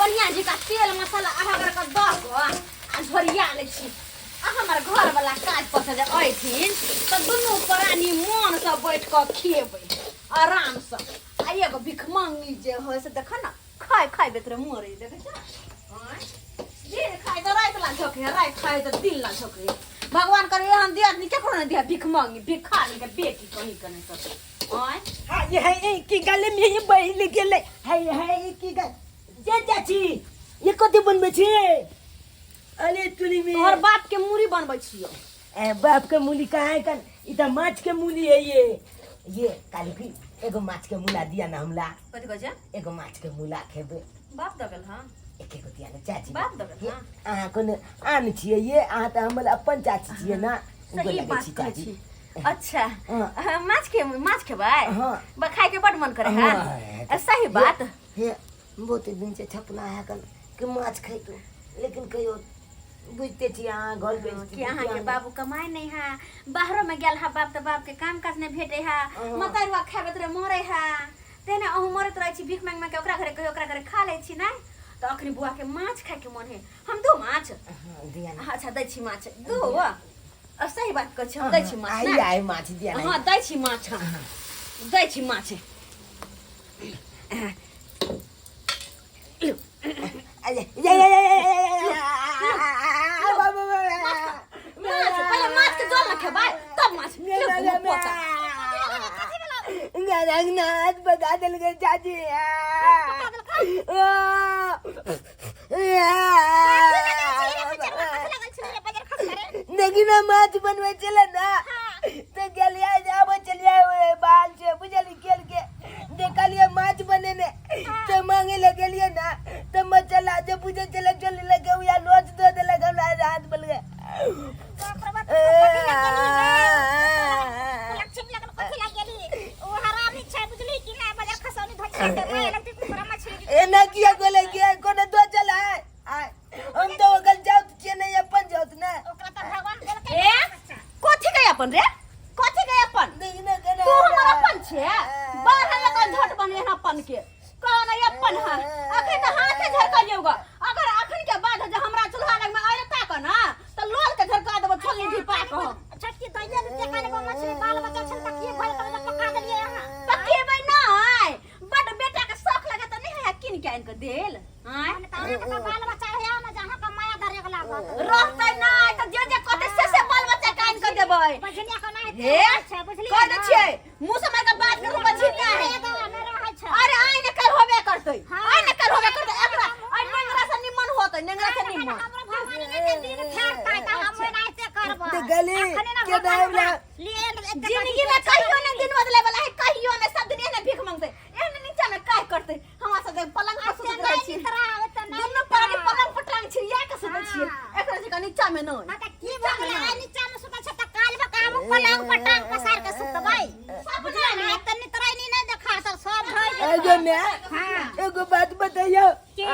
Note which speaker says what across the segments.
Speaker 1: कनिया जी का तेल मसाला अहगर का दह गो आ झोरिया ले छी आ हमर घर वाला काज पर से आइथिन त दुनू प्राणी मन से बैठ के खिएबै आराम से आ एगो भिखमंगी जे होय से देख ना खाय खाय बेतरे मरे देखे छ दिन खाय त रात ला झोके रात खाय त दिन ला झोके भगवान करे हम दिया नहीं केकरो न दिया भिखमंगी भिखारी के बेटी कहीं कने सब ओय
Speaker 2: हां ये है की गले में ये बैल गेले है की गल जे चाची ये कथि बनबे छी अरे तुली में
Speaker 1: तोहर बाप के मूरी बनबै छियो
Speaker 2: ए बाप के मूली कहाँ है कन इधर माछ के मूली है ये काली की एगो माछ के मूला दिया ना हमला
Speaker 1: कथि कह छ
Speaker 2: एगो माछ के मूला खेबे
Speaker 1: बाप दगल हां
Speaker 2: एके को दिया ना चाची
Speaker 1: बाप दगल हां
Speaker 2: आ कोन आन छिए ये आ त हमला अपन चाची छिए ना
Speaker 1: सही बात कहै छी अच्छा माछ खेबै
Speaker 2: हां
Speaker 1: बा खाए के बड मन करे है सही बात
Speaker 2: हे बहुत दिन से छपना है कन कि माछ खैतो लेकिन कहियो बुझते छी अहाँ घर पे
Speaker 1: कि अहाँ के बाबू कमाई नहीं है बाहरों में गेल है बाप त बाप के काम काज नहीं भेटे है मतरवा खाबे तरे मरे है तेने अहू मरत रह छी भीख मांग मांग के ओकरा घरे कहियो ओकरा घरे खा ले छी नहीं तो अखनी बुआ के माछ खाए के मन है हम दो माछ
Speaker 2: दिया ना
Speaker 1: अच्छा दै छी माछ दो सही बात कह छी दै छी माछ
Speaker 2: आई माछ दिया ना
Speaker 1: हां दै छी माछ दै छी माछ पहले माछ के जोल न खेबै तब माछ
Speaker 2: नाथ बता दिल के चाची देखी ना माछ बनवे चले ना तो गलिया जाब चलिया बाल से बुझली खेल के देखलिए माछ बने ने तो मांगे लगे लिए ना तो मचला जो बुझे चले चले लगे या लोच दो दे लगा हाथ बल गए ए ना किया गोले किया कोने दो चला है हम तो ओगल जाओ छे नहीं अपन जाओ ना
Speaker 1: ओकरा त भगवान देल के ए कथि गय अपन रे कथि गय अपन
Speaker 2: नहीं ना करे
Speaker 1: तू हमर अपन छे बाहर में का झट बने अपन के कौन अपन है अखन त हाथे झरका लेउगा अगर अखन के बाद जे हमरा चूल्हा लग में आयता क ना त लोल के झरका देबो छोली ढिपा क छटकी दैले के काले गो मछली बाल बच्चा छन तकिए भर कर पका देलिए यहां पकेबै नहीं बड बेटा के शौक लगे त नहीं है किन के आइन के देल हां ताने के बाल बच्चा है ना जहां का माया धरे लागत रहतै नहीं त जे कते से बाल बच्चा के आइन के देबै बजनिया का नहीं हे बुझली कह दे छियै मुंह से मार के बात करू बजनिया है अरे आइ ने कर होबे करतै आइ ने कर होबे करतै एकरा आइ नेंगरा से निमन होतै नेंगरा से निमन भगवान के दिन फेरतै त हम नहीं से करब
Speaker 2: ते गली के दावला
Speaker 1: जिंदगी में कहियो नहीं दिन बदले वाला है कहियो नहीं सब दिन एने भीख मांगते एने नीचा में काय करते हमरा सब पलंग पर सुत रहै छी दुनु प्राणी पलंग पर टांग छिया के सुतै छी एकरा से नीचा में नहीं
Speaker 3: त की भगले आ नीचा में सुतै छ त काल में काम पलंग पर टांग पसार के सुतबै बुझला नहीं त नितराई नहीं देखा त सब भई
Speaker 2: एगो ने एगो बात बताइयो
Speaker 3: के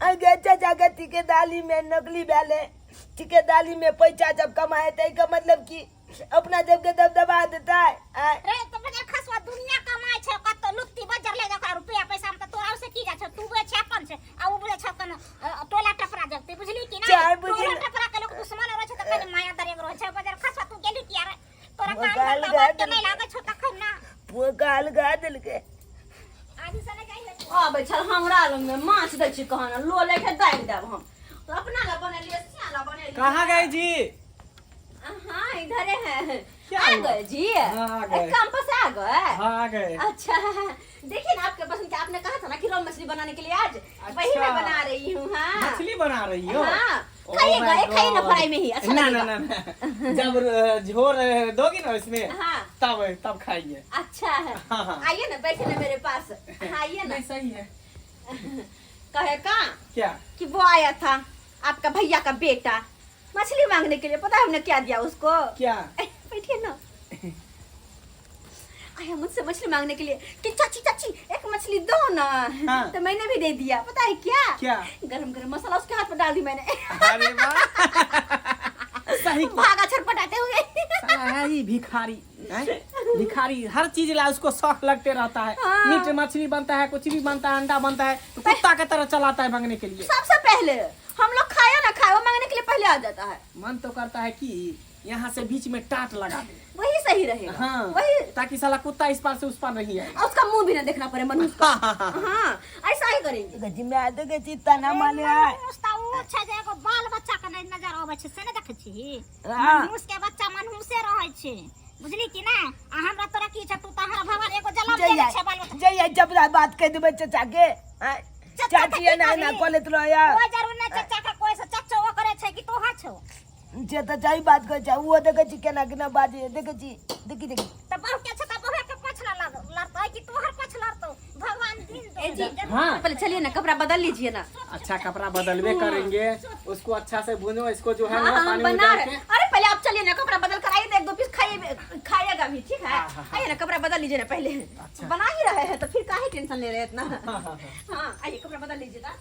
Speaker 2: आगे चाचा के ठेकेदारी में नकली वाले ठेकेदारी में पैसा जब कमाए थे का मतलब कि अपना जब के दबदबा देता है
Speaker 3: रे तो बजे खसवा दुनिया कमाय छ कत लुक्ति बजर ले ओकरा रुपया पैसा में त तोरा से की जा छ तू बे छ अपन से आ उ बे छ कन टोला टपरा जब बुझली कि
Speaker 2: चार
Speaker 3: ना
Speaker 2: बुझल।
Speaker 3: टोला टपरा के लोग दुश्मन रह छ त कने माया दरे रह छ बजर खसवा तू गेली कि यार तोरा
Speaker 2: वो
Speaker 3: काम
Speaker 2: गाल
Speaker 3: बात
Speaker 2: गाल
Speaker 3: नहीं लागे छ त खन ना
Speaker 2: वो गाल गा दिल के
Speaker 3: आदि से नहीं जाई
Speaker 1: आबे छल हमरा लग में माछ दै छी कहना लो लेके दाइ देब हम तो अपना ला बनेलिए सियाला बनेलिए
Speaker 4: कहाँ गए जी
Speaker 1: हां इधर है
Speaker 4: क्या
Speaker 1: आ
Speaker 4: हुआ?
Speaker 1: गए जी
Speaker 4: हाँ, आ गए।
Speaker 1: काम पर से आ गए
Speaker 4: हाँ आ गए
Speaker 1: अच्छा देखिए ना आपके पसंद क्या आपने कहा था ना कि रोल मछली बनाने के लिए आज वही
Speaker 4: अच्छा।
Speaker 1: मैं बना रही हूँ हाँ
Speaker 4: मछली बना रही हो
Speaker 1: हाँ
Speaker 4: Oh
Speaker 1: खाइए
Speaker 4: my
Speaker 1: गए खाइए ना
Speaker 4: God.
Speaker 1: फ्राई में ही अच्छा
Speaker 4: ना
Speaker 1: लगेगा।
Speaker 4: ना ना जब झोर दोगी ना इसमें
Speaker 1: हाँ
Speaker 4: तब खाइए
Speaker 1: अच्छा है
Speaker 4: हाँ, हाँ।
Speaker 1: आइए ना बैठे ना मेरे पास आइए ना
Speaker 4: नहीं सही है
Speaker 1: कहे कहाँ
Speaker 4: क्या
Speaker 1: कि वो आया था आपका भैया का बेटा मछली मांगने के लिए पता है हमने क्या दिया उसको
Speaker 4: क्या
Speaker 1: बैठिए ना आया मुझसे मछली मांगने के लिए कि चाची चाची एक मछली दो ना
Speaker 4: हाँ।
Speaker 1: तो मैंने भी दे दिया पता है क्या
Speaker 4: क्या
Speaker 1: गरम गरम मसाला उसके हाथ पर डाल दी मैंने
Speaker 4: अरे वाह सही
Speaker 1: भागा छटपटाते हुए
Speaker 4: सारी भिखारी भिखारी हर चीज ला उसको शौक लगते रहता है। मीट मछली बनता है, कुछ भी बनता है, अंडा बनता है, तो कुत्ता की तरह चलाता है मांगने के लिए।
Speaker 1: सबसे पहले हम लोग खाया ना खाया, वो मांगने के लिए पहले आ जाता है।
Speaker 4: मन तो करता है कि यहाँ से बीच में टाट लगा दे,
Speaker 1: वही सही रहेगा।
Speaker 4: हाँ,
Speaker 1: वही,
Speaker 4: ताकि साला कुत्ता इस पार से उस पार नहीं आए।
Speaker 1: और उसका मुंह भी ना देखना पड़े मनुष्य का। हाँ, ऐसा ही करेंगे।
Speaker 2: गजी में आते के चित्ता ना माने है।
Speaker 3: उसता उ छै जे एगो बाल बच्चा के नहीं नजर आवे छै, से नहीं देखे छी।
Speaker 2: हाँ।
Speaker 3: मनुष्य के बच्चा मनहुसे रहे छै, बुझली कि ना। आ हमरा तोरा की छै, तू तहरा भगवान एगो जन्म देले छै बाल बच्चा।
Speaker 2: जय जब बात कह देबे चाचा के चाची ना कॉलेज लो यार।
Speaker 3: कोई जरूर नहीं चाचा का, कोई से चाचा वो करे छै कि तोहा छौ।
Speaker 2: जे त चाही बात कर चा वो देखे छी केना केना बाजे देखे छी देखी देखी
Speaker 3: त बहु के छै त बहु के पछला लड़तै कि तोहर पछला लड़तौ। भगवान दिन दो।
Speaker 4: हाँ,
Speaker 1: पहले चलिए ना, कपड़ा बदल लीजिए ना।
Speaker 4: अच्छा कपड़ा बदलवे करेंगे, उसको अच्छा से भूनो, इसको जो है
Speaker 1: हाँ,
Speaker 4: ना
Speaker 1: हम
Speaker 4: पानी में
Speaker 1: बना
Speaker 4: डाल
Speaker 1: रहे।
Speaker 4: के।
Speaker 1: अरे पहले आप चलिए ना, कपड़ा बदल कर आइए, एक दो पीस खाइएगा भी, ठीक है।
Speaker 4: हाँ।
Speaker 1: आइए ना, कपड़ा बदल लीजिए ना पहले। बना ही रहे हैं तो फिर काहे टेंशन ले रहे हैं इतना। हाँ, आइए कपड़ा बदल लीजिए ना।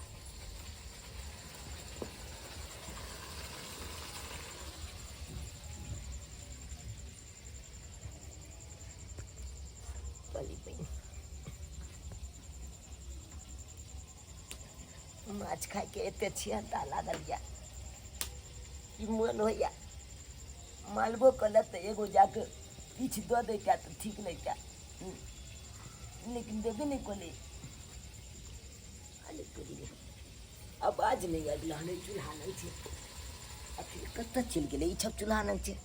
Speaker 2: माछ खाए के एते छियता लागल या ई मन होया मालबो कलत त एगो जाके पीछ दो दे क्या तो ठीक नहीं क्या। लेकिन देबे नहीं कोले अरे करिए अब आज नहीं अगला नहीं चूल्हा नहीं छे। अब फिर कत्ता चल गेले ई सब चूल्हा नहीं छे।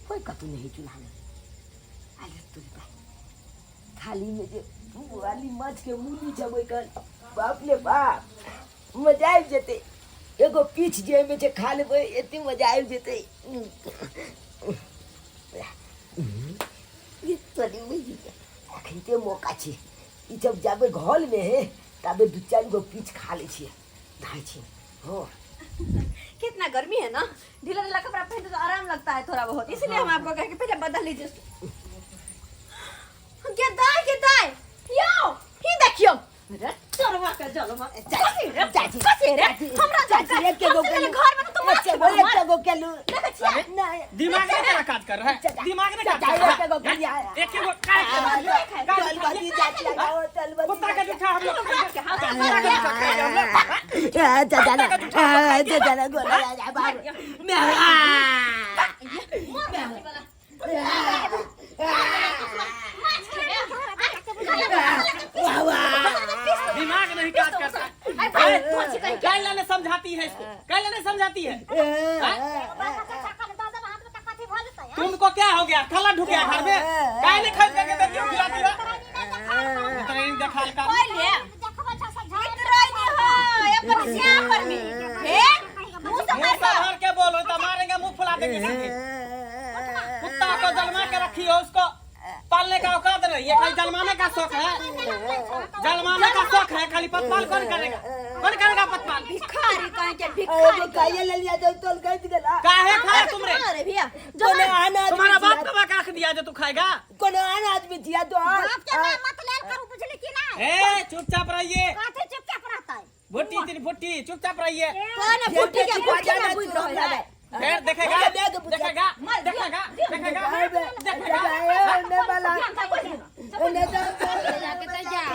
Speaker 2: कोई कतू नहीं चूल्हा नहीं अरे तुम खाली में जे वाली माछ के मूली जबै कर बाप रे बाप मजा आबि जेते। एगो पीछ जे में जे खा लेबै एते मजा आबि जेते। ये तोरी में जी अखन ते मौका छै, ई जब जाबे घर में है तबे दू चार गो पीछ खा ले छिए धाय छी। हो
Speaker 1: कितना गर्मी है ना, ढीला ढीला कपड़ा पहनते तो आराम लगता है थोड़ा बहुत, इसलिए हम आपको कहे कि पहले बदल लीजिए। गेदाय यो ही देखियो रे चरवा के जलो में चाची कसे रे हमरा चाची एक के गो के घर में तो तुम एक के गो के लू नहीं
Speaker 4: दिमाग में क्या काज कर रहा है, दिमाग में क्या कर रहा है।
Speaker 2: एक के गो के लिया
Speaker 4: एक के गो काय
Speaker 2: चल बाजी चाची लगाओ चल बाजी
Speaker 4: कुत्ता का जूठा हम लोग
Speaker 2: चाचा ना गोला जा बाबू
Speaker 4: दिमाग नहीं काज करता। कैला ने समझाती है इसको, कैला ने समझाती है। तुमको क्या हो गया, खाला ढुक गया घर में, काय ने खरीद के देती हो खिलाती हो। ट्रेन का खाल का
Speaker 1: ले इतराई नहीं हो ये पर क्या पर में हे मुंह से
Speaker 4: मुंह संभाल के बोलो तो मारेंगे, मुंह फुला देंगे सीधे। कुत्ता को जलमा के रखी हो, उसको पालने का औकात नहीं है, खाली जलमाने का शौक है। जलमाने का शौक है, खाली पतपाल कौन करेगा, कौन करेगा पतपाल।
Speaker 1: भिखारी कहीं के भिखारी
Speaker 2: काये ले लिया तो तोल गई गेला
Speaker 4: काहे खाए तुमरे,
Speaker 1: अरे भैया
Speaker 2: कोनो अनाज
Speaker 4: तुम्हारा बाप कब रख दिया जो तू खाएगा।
Speaker 2: कोनो अनाज में दिया तो
Speaker 3: बाप के नाम मत लेल करू, बुझली कि ना।
Speaker 4: ए चुपचाप रहिए,
Speaker 3: काथे चुपचाप रहता है।
Speaker 4: भुट्टी तीन भुट्टी चुपचाप रहिए।
Speaker 1: कौन फुटी के गोजा में बुझ रहा है।
Speaker 4: फिर देखेगा देखेगा देखेगा देखेगा
Speaker 2: ने वाला ने तो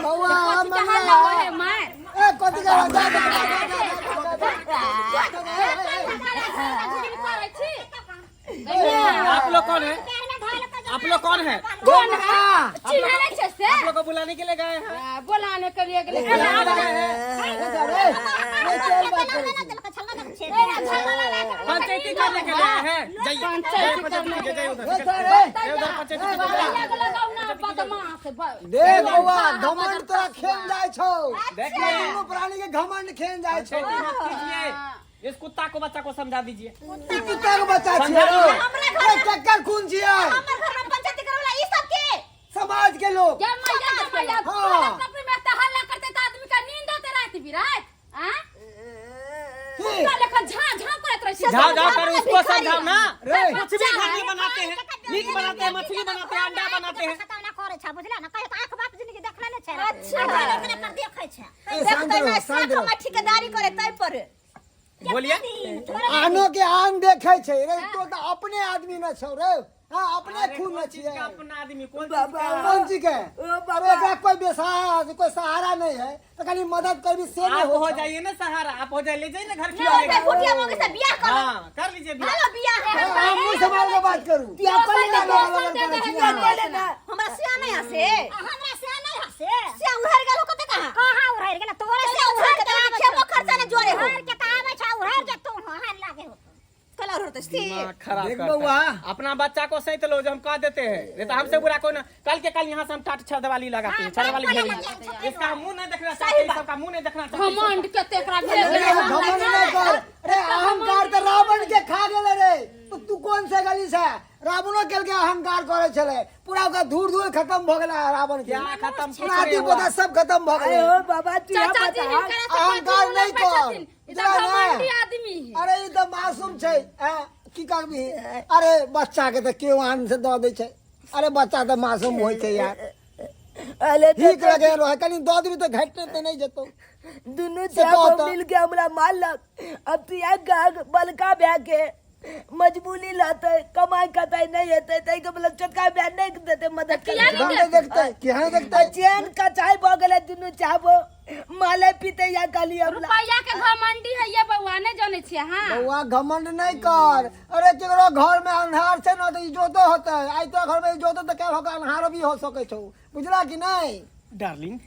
Speaker 2: बौआ हम ए कथि
Speaker 4: आप लोग कौन है, आप लोग कौन है,
Speaker 1: कौन है चिल्लाने से
Speaker 4: आप लोग को बुलाने के लिए गए हैं।
Speaker 1: बुलाने के लिए
Speaker 4: पंचायती करने के लिए हैं। जाइए पंचायती के जाइए उधर पंचायती
Speaker 5: देख बौआ घमंड तोरा खेल जाय छौ,
Speaker 4: देख
Speaker 5: तीनों प्राणी के घमंड खेल जाय छौ।
Speaker 4: मत कीजिए, इस कुत्ता को बच्चा को समझा दीजिए।
Speaker 5: ई कुत्ता के बच्चा छियै, ओ चक्कर खून छियै,
Speaker 1: हमर घर में पंचायती करवला ई सब के
Speaker 5: समाज के लोग।
Speaker 1: या मैया
Speaker 5: हाँ।
Speaker 1: कपड़े में तो हल्ला करते तो आदमी का नींद आते रात बिरात हां
Speaker 5: की?
Speaker 1: लेकिन झां करत रही
Speaker 4: जाओ जाओ कर उसको समझाओ ना।
Speaker 5: रे
Speaker 4: कुछ भी घर में बनाते हैं, मीट बनाते हैं, मछली बनाते हैं, अंडा बनाते हैं।
Speaker 3: खतम ना करे छ, बुझला ना। कहे त आंख बाप जिंदगी देखले ने छै।
Speaker 1: अच्छा।
Speaker 3: पर देखे छै।
Speaker 5: ए शांत रहो, शांत रहो।
Speaker 1: ठेकेदारी करे तै पर
Speaker 4: बोलिए
Speaker 5: आनो के आन देखे छे रे तो अपने आदमी न छौ रे हां अपने खून में छिए
Speaker 4: अपना आदमी कौन
Speaker 5: कौन चीज के अरे एकरा कोई बेसहारा कोई सहारा नहीं है तो खाली मदद कर भी से नहीं
Speaker 4: आप हो जाइए ना सहारा आप हो जाइए ले जाइए ना घर
Speaker 1: नहीं होते
Speaker 4: खिलाने
Speaker 1: भुटिया मोगे से बियाह करो
Speaker 4: हां कर लीजिए बियाह
Speaker 1: हेलो बियाह है
Speaker 5: हम मुंह संभाल के बात करूं
Speaker 2: तू अपन ले ना
Speaker 1: हमरा सिया नहीं हसे
Speaker 3: हमरा से नहीं हसे
Speaker 1: सिया उहर गेलो कते कहां
Speaker 3: कहां उड़ाई गेला तोरे से
Speaker 1: उहर के खेमो खर्चा ने जोरे हो
Speaker 3: उड़ाई के तावे छ उड़ाई के तू हां लागे हो
Speaker 1: कला होते सी
Speaker 4: खराब
Speaker 5: देख
Speaker 4: करता है।
Speaker 5: बउआ।
Speaker 4: अपना बच्चा को सही लो जो हम कह देते हैं नहीं तो हमसे बुरा कोई ना कल के कल यहाँ से हम टाट छड़ वाली लगाते हैं छड़ वाली भेजेंगे इसका मुंह नहीं देखना चाहते सबका मुंह नहीं देखना चाहते
Speaker 1: घमंड के तेकरा
Speaker 5: अरे घमंड नहीं कर अरे अहंकार तो रावण के खा गेले रे तो तू कौन से गली से रावणो केल के अहंकार करे छले पूरा ओकर धूर धूर खत्म भ गेला रावण के
Speaker 4: क्या खत्म कुछ
Speaker 5: आदि
Speaker 4: नहीं हुआ।
Speaker 5: पता सब खत्म भ
Speaker 2: अरे
Speaker 5: गेले
Speaker 2: ओ बाबा तू
Speaker 1: चाचा जी
Speaker 2: बता
Speaker 5: अहंकार नहीं कर
Speaker 1: घमंडी आदमी है
Speaker 5: अरे ई तो मासूम छै की करबी अरे बच्चा के तो केओ आन से द दे छै अरे बच्चा तो मासूम होय छै यार
Speaker 2: अरे
Speaker 5: ठीक लगे रहे कनी द देबी तो घटने तो नहीं जतो
Speaker 2: दुनू
Speaker 5: से
Speaker 2: चापो
Speaker 5: कहता।
Speaker 2: मिल के हमरा मारलक अब तू एक बलका भै के मजबूरी लाते कमाई कताई नहीं हेते तई के मतलब छोटका भै नहीं देते मदद कर
Speaker 5: रंग देखते केहन देखते
Speaker 2: चैन का चाय भ गेले दुनू चापो माले पीते या काली हमरा
Speaker 1: रुपया के घमंडी है ये बउआ ने जाने छिए हां
Speaker 5: बउआ घमंड नहीं कर अरे केकरो घर में अंधार छै न तो इजोतो होते आई तो घर में इजोतो तो क्या होगा अंधार भी हो सके छौ बुझला कि नहीं
Speaker 4: डार्लिंग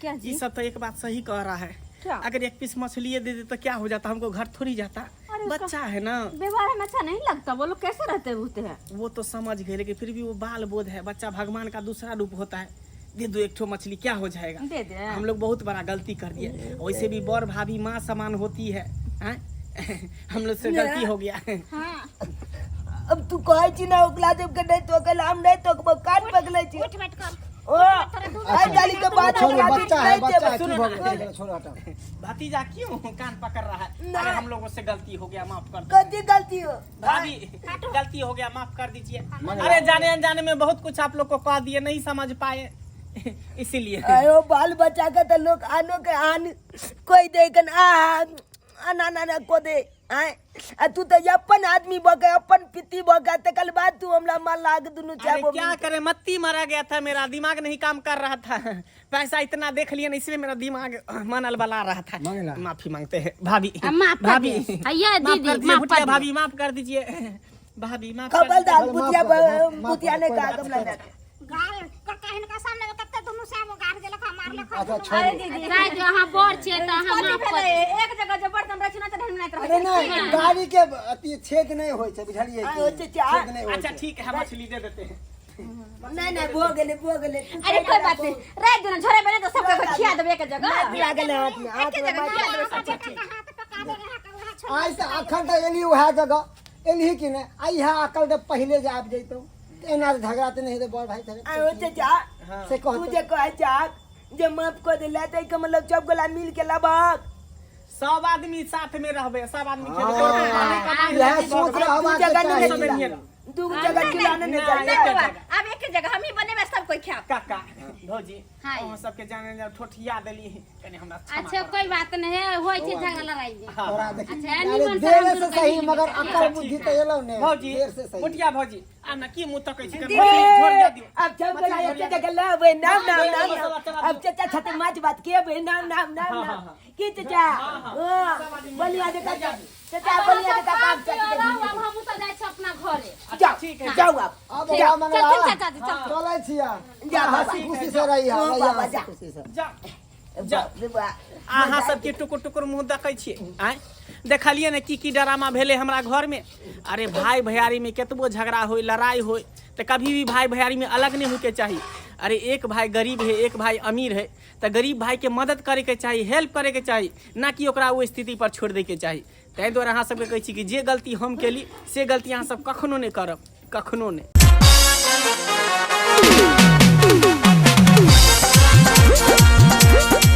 Speaker 1: क्या
Speaker 4: ये सब तो एक बात सही कह रहा है
Speaker 1: क्या?
Speaker 4: अगर एक पीस मछली दे दे तो क्या हो जाता हमको घर थोड़ी जाता
Speaker 1: अरे
Speaker 4: बच्चा है ना
Speaker 1: व्यवहार में अच्छा नहीं लगता वो लोग कैसे रहते होते हैं
Speaker 4: वो तो समझ गए लेकिन फिर भी वो बाल बोध है बच्चा भगवान का दूसरा रूप होता है दे दो एक ठो मछली क्या हो जाएगा
Speaker 1: दे दे
Speaker 4: हम लोग बहुत बड़ा गलती कर दिए वैसे भी बड़ भाभी माँ समान होती है हैं? हम लोग से गलती हो गया
Speaker 2: अब तू कहै छी ना ओकला जब के नहीं तो के हम नहीं तो काट पगले छी
Speaker 3: उठ बैठ कर
Speaker 2: ओ आई गाली के बात
Speaker 5: छोड़ो
Speaker 2: ओकला
Speaker 5: बच्चा है
Speaker 2: नहीं
Speaker 5: बच्चा
Speaker 2: देबे।
Speaker 5: की भ गेलै छोड़ो हटा
Speaker 4: भतीजा क्यों कान पकड़ रहा है अरे हम लोगों से गलती हो गया माफ कर दो
Speaker 2: कथी गलती हो
Speaker 4: भाभी गलती हो गया माफ कर दीजिए अरे जाने अनजाने में बहुत कुछ आप लोग को कह दिए नहीं समझ पाए इसीलिए
Speaker 2: आयो बाल बच्चा के तो लोग आनो के आन कोई देखन आना ना को दे आए आ तू तो अपन आदमी बके अपन पित्ती बके ते कल बाद तू हमरा मार लाग दुनु
Speaker 4: अरे
Speaker 2: चाबो
Speaker 4: क्या करे मत्ती मारा गया था मेरा दिमाग नहीं काम कर रहा था पैसा इतना देख लिया ना इसलिए मेरा दिमाग मनल बला रहा था
Speaker 5: मांगला।
Speaker 4: माफी मांगते हैं भाभी
Speaker 1: माफ कर
Speaker 4: भाभी
Speaker 1: दे। अय्या
Speaker 4: माफ
Speaker 1: दीदी,
Speaker 4: कर दीजिए
Speaker 1: माफ
Speaker 4: भुटिया
Speaker 1: कर
Speaker 4: भाभी माफ कर दीजिए भाभी माफ कर
Speaker 2: खबरदार
Speaker 5: माफ
Speaker 2: बुतिया
Speaker 5: कर, माफ
Speaker 2: बुतिया
Speaker 5: कर,
Speaker 2: ने
Speaker 5: कोई
Speaker 2: कहा
Speaker 5: बात
Speaker 2: कमला
Speaker 5: नहीं।
Speaker 3: गाय कहन का सामने में कत्ते दुनु से वो गाड़ देलक मार ले
Speaker 5: अच्छा
Speaker 3: खा
Speaker 5: छोड़ो
Speaker 1: दीदी राय जो हां बोर छे त हम माफ कर एक जगह जब बर्तन रचना त हम नहीं
Speaker 5: अरे नहीं गाड़ी के अति छेद नहीं होय छै बुझलिए
Speaker 2: आयो
Speaker 5: कि
Speaker 2: चाचा
Speaker 5: छेद नहीं होय
Speaker 4: अच्छा
Speaker 5: छै
Speaker 4: ठीक है मछली दे देते हैं
Speaker 2: नहीं भो गेले
Speaker 1: अरे कोई बात नहीं राय जो झरे बने तो सबके खिया देबे एक जगह
Speaker 2: पिया गेले हाथ में हाथ में मार
Speaker 3: हाथ पका दे रहा का वहां छोड़
Speaker 5: आज तो अखन तक एली वह जगह एली कि नहीं आई यहाँ अकल तो पहले जा आप जैतो एना झगड़ाते नहीं तो बड़ भाई
Speaker 2: आयो चाचा
Speaker 5: से
Speaker 2: तू
Speaker 5: कहते
Speaker 2: जे कह चाक जे माफ कर देला तई के मतलब सब गोला मिल के लबाक
Speaker 4: सब आदमी साथ में रहबे सब आदमी
Speaker 5: हाँ, यह सोच रहा हवा
Speaker 2: तू जगह नहीं
Speaker 5: चाहिए।
Speaker 2: मिला दू जगह खिलाने नहीं
Speaker 4: नहीं,
Speaker 2: चाहिए
Speaker 1: अब एक जगह हम ही बने में सब कोई खिया
Speaker 4: काका भौजी
Speaker 1: हाँ।
Speaker 4: हम सबके जाने जा ठोठिया देली कने हमरा क्षमा
Speaker 1: अच्छा
Speaker 4: कर।
Speaker 1: कोई बात नहीं है होय छे झगड़ा लड़ाई में
Speaker 4: हाँ,
Speaker 5: तोरा
Speaker 4: हाँ।
Speaker 5: देखी
Speaker 1: अच्छा,
Speaker 5: अरे
Speaker 1: निमन से
Speaker 5: देर
Speaker 1: हम
Speaker 5: से
Speaker 1: दुर्गा
Speaker 5: सही
Speaker 1: जी
Speaker 5: मगर
Speaker 1: निमन
Speaker 5: अकल बुद्धि तो एलो ने
Speaker 4: भौजी
Speaker 5: देर से सही
Speaker 4: मुटिया भौजी आ ना की मुंह तकै छी
Speaker 2: दे,
Speaker 4: छोड़ जा दियो
Speaker 2: अब सब गोला एक जगह लावे नाम अब चाचा छते माछ बात के बे नाम की चाचा ओ बलिया दे चाचा बलिया दे काम
Speaker 1: अब
Speaker 2: चाचा
Speaker 1: हम तो जाय छ अपना घरे
Speaker 4: अच्छा ठीक है
Speaker 2: जाओ आप
Speaker 5: अब बड़ा मंगला
Speaker 1: चल चाचा जी चल
Speaker 5: चलै छिया
Speaker 2: जा
Speaker 5: हंसी खुशी से रही
Speaker 2: ओ बाबा, जा।
Speaker 5: खुशी से
Speaker 4: जा
Speaker 2: जा
Speaker 4: अहाँ सबके टुकुर टुकुर मुंह देखै छियै आय देखलिए ने की ड्रामा भेले हमरा घर में अरे भाई भैयारी में केतबो झगड़ा होय लड़ाई होय तो कभी भी भाई भैयारी में अलग नहीं होके चाहिए अरे एक भाई गरीब है एक भाई अमीर है तो गरीब भाई के मदद करे के चाहिए हेल्प करे के चाहिए ना कि ओकरा वो स्थिति पर छोड़ दे के चाहिए ताहि दुआरे अहाँ सबके कहै छी कि जे गलती हम केली से गलती अहाँ सब कखनो नहीं करब कखनो नहीं